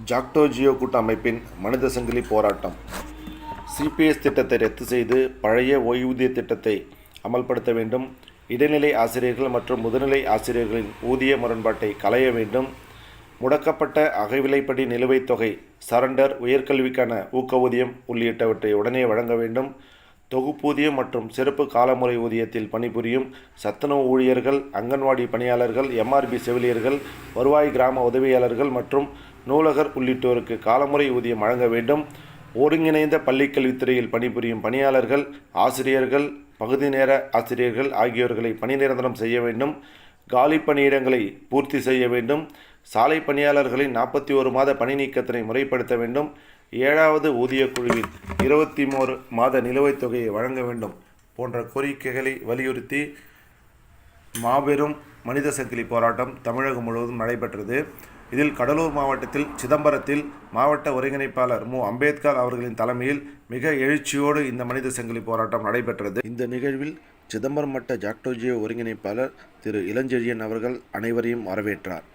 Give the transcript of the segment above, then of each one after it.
ஜாக்டோ ஜியோ கூட்டமைப்பின் மனித சங்கிலி போராட்டம். சிபிஎஸ் திட்டத்தை ரத்து செய்து பழைய ஓய்வூதிய திட்டத்தை அமல்படுத்த வேண்டும். இடைநிலை ஆசிரியர்கள் மற்றும் முதுநிலை ஆசிரியர்களின் ஊதிய முரண்பாட்டை களைய வேண்டும். முடக்கப்பட்ட அகவிலைப்படி நிலுவைத் தொகை, சரண்டர், உயர்கல்விக்கான ஊக்கஊதியம் உள்ளிட்டவற்றை உடனே வழங்க வேண்டும். தொகுப்பூதியம் மற்றும் சிறப்பு காலமுறை ஊதியத்தில் பணிபுரியும் சத்துணவு ஊழியர்கள், அங்கன்வாடி பணியாளர்கள், எம்ஆர்பி செவிலியர்கள், வருவாய் கிராம உதவியாளர்கள் மற்றும் நூலகர் உள்ளிட்டோருக்கு காலமுறை ஊதியம் வழங்க வேண்டும். ஒருங்கிணைந்த பள்ளிக்கல்வித்துறையில் பணிபுரியும் பணியாளர்கள், ஆசிரியர்கள், பகுதி நேர ஆசிரியர்கள் ஆகியோர்களை பணி நிரந்தரம் செய்ய வேண்டும். காலி பணியிடங்களை பூர்த்தி செய்ய வேண்டும். சாலை பணியாளர்களின் 41 மாத பணி நீக்கத்தினை முறைப்படுத்த வேண்டும். 7வது ஊதியக் குழுவின் 23 மாத நிலுவைத் தொகையை வழங்க வேண்டும் போன்ற கோரிக்கைகளை வலியுறுத்தி மாபெரும் மனித சங்கிலி போராட்டம் தமிழகம் முழுவதும் நடைபெற்றது. இதில் கடலூர் மாவட்டத்தில் சிதம்பரத்தில் மாவட்ட ஒருங்கிணைப்பாளர் மு. அம்பேத்கர் அவர்களின் தலைமையில் மிக எழுச்சியோடு இந்த மனித சங்கிலி போராட்டம் நடைபெற்றது. இந்த நிகழ்வில் சிதம்பரம் மட்ட ஜாக்டோ ஜியோ ஒருங்கிணைப்பாளர் திரு இளஞ்செழியன் அவர்கள் அனைவரையும் வரவேற்றார்.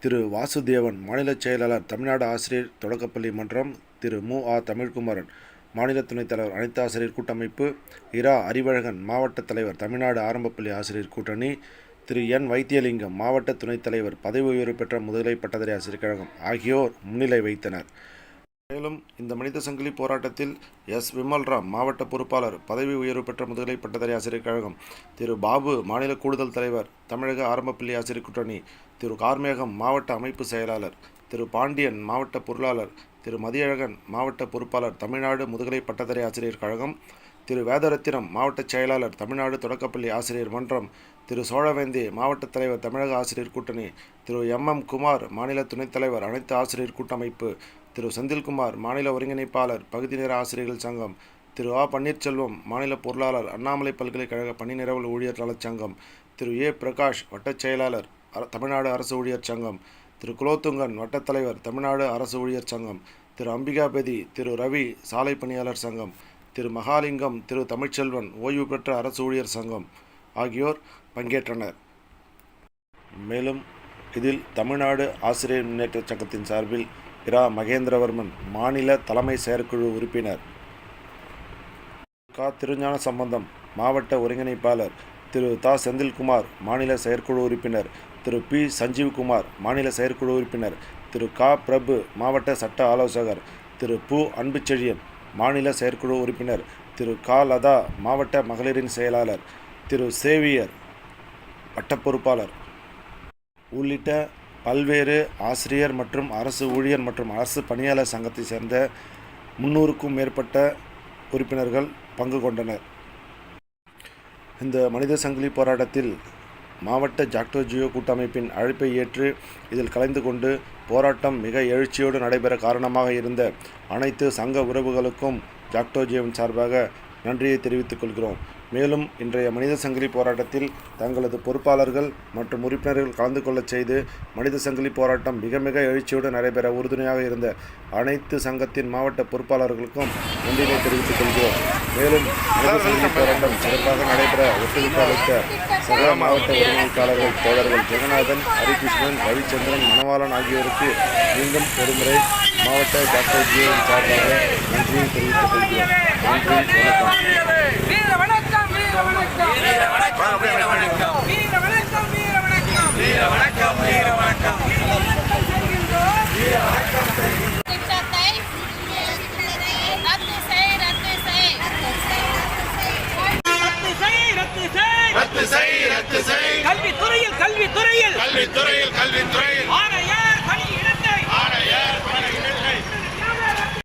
திரு வாசுதேவன், மாநில செயலாளர், தமிழ்நாடு ஆசிரியர் தொடக்கப்பள்ளி மன்றம், திரு மு. ஆ. தமிழ்குமரன், மாநில துணைத் தலைவர், அனைத்து ஆசிரியர் கூட்டமைப்பு, இரா. அறிவழகன், மாவட்ட தலைவர், தமிழ்நாடு ஆரம்பப்பள்ளி ஆசிரியர் கூட்டணி, திரு என். வைத்தியலிங்கம், மாவட்ட துணைத் தலைவர், பதவி உயர்வு பெற்ற முதுகலை பட்டதாரி ஆசிரியர் கழகம் ஆகியோர் முன்னிலை வைத்தனர். மேலும் இந்த மனித சங்கிலி போராட்டத்தில் எஸ். விமல்ராம், மாவட்ட பொறுப்பாளர், பதவி உயர்வு பெற்ற முதுகலை பட்டதாரி ஆசிரியர் கழகம், திரு பாபு, மாநில கூடுதல் தலைவர், தமிழக ஆரம்பப்பள்ளி ஆசிரியர் கூட்டணி, திரு கார்மேகம், மாவட்ட அமைப்பு செயலாளர், திரு பாண்டியன், மாவட்ட பொருளாளர், திரு மதியழகன், மாவட்ட பொறுப்பாளர், தமிழ்நாடு முதுகலை பட்டதாரி ஆசிரியர் கழகம், திரு வேதரத்தினம், மாவட்ட செயலாளர், தமிழ்நாடு தொடக்கப்பள்ளி ஆசிரியர் மன்றம், திரு சோழவேந்தி, மாவட்ட தலைவர், தமிழக ஆசிரியர் கூட்டணி, திரு எம். குமார், மாநில துணைத் தலைவர், அனைத்து ஆசிரியர் கூட்டமைப்பு, திரு செந்தில்குமார், மாநில ஒருங்கிணைப்பாளர், பகுதி நேர ஆசிரியர்கள் சங்கம், திரு ஆ. பன்னீர்செல்வம், மாநில பொருளாளர், அண்ணாமலை பல்கலைக்கழக பணி நிரவல் ஊழியர் நலச்சங்கம், திரு ஏ. பிரகாஷ், வட்டச் செயலாளர், தமிழ்நாடு அரசு ஊழியர் சங்கம், திரு குலோத்துங்கன், வட்டத் தலைவர், தமிழ்நாடு அரசு ஊழியர் சங்கம், திரு அம்பிகாபதி, திரு ரவி, சாலை பணியாளர் சங்கம், திரு மகாலிங்கம், திரு தமிழ்ச்செல்வன், ஓய்வு பெற்ற அரசு ஊழியர் சங்கம் ஆகியோர் பங்கேற்றனர். மேலும் இதில் தமிழ்நாடு ஆசிரியர் முன்னேற்ற சங்கத்தின் சார்பில் இரா. மகேந்திரவர்மன், மாநில தலைமை செயற்குழு உறுப்பினர், கா. திருஞான சம்பந்தம், மாவட்ட ஒருங்கிணைப்பாளர், திரு தா. செந்தில்குமார், மாநில செயற்குழு உறுப்பினர், திரு பி. சஞ்சீவ்குமார், மாநில செயற்குழு உறுப்பினர், திரு கா. பிரபு, மாவட்ட சட்ட ஆலோசகர், திரு பு. அன்புச்செழியன், மாநில செயற்குழு உறுப்பினர், திரு கா. லதா, மாவட்ட மகளிரின் செயலாளர், திரு சேவியர், வட்டப் பொறுப்பாளர் உள்ளிட்ட பல்வேறு ஆசிரியர் மற்றும் அரசு ஊழியர் மற்றும் அரசு பணியாளர் சங்கத்தை சேர்ந்த 300க்கும் மேற்பட்ட உறுப்பினர்கள் பங்கு கொண்டனர். இந்த மனித சங்கிலி போராட்டத்தில் மாவட்ட ஜாக்டோ ஜியோ கூட்டமைப்பின் அழைப்பை ஏற்று இதில் கலந்து கொண்டு போராட்டம் மிக எழுச்சியோடு நடைபெற காரணமாக இருந்த அனைத்து சங்க உறவுகளுக்கும் ஜாக்டோ ஜியோவின் சார்பாக நன்றியை தெரிவித்துக் கொள்கிறோம். மேலும் இன்றைய மனித சங்கிலி போராட்டத்தில் தங்களது பொறுப்பாளர்கள் மற்றும் உறுப்பினர்கள் கலந்து கொள்ளச் செய்து மனித சங்கிலி போராட்டம் மிக மிக எழுச்சியோடு நடைபெற உறுதுணையாக இருந்த அனைத்து சங்கத்தின் மாவட்ட பொறுப்பாளர்களுக்கும் நன்றியை தெரிவித்துக் கொள்கிறோம். மேலும் மனித சங்கிலி போராட்டம் சிறப்பாக நடைபெற ஒத்துழைப்பு அளித்த சக மாவட்ட ஒருங்கிணைப்பாளர்கள் தோழர்கள் ஜெகநாதன், ஹரிகிருஷ்ணன், ரவிச்சந்திரன், மணவாளன் ஆகியோருக்கு மீண்டும் ஒருமுறை மாவட்ட ஜாக்டோ ஜியோவின் சார்பாக நன்றியை தெரிவித்துக் கொள்கிறோம். நன்றி, வணக்கம். கல்வித்துறையில்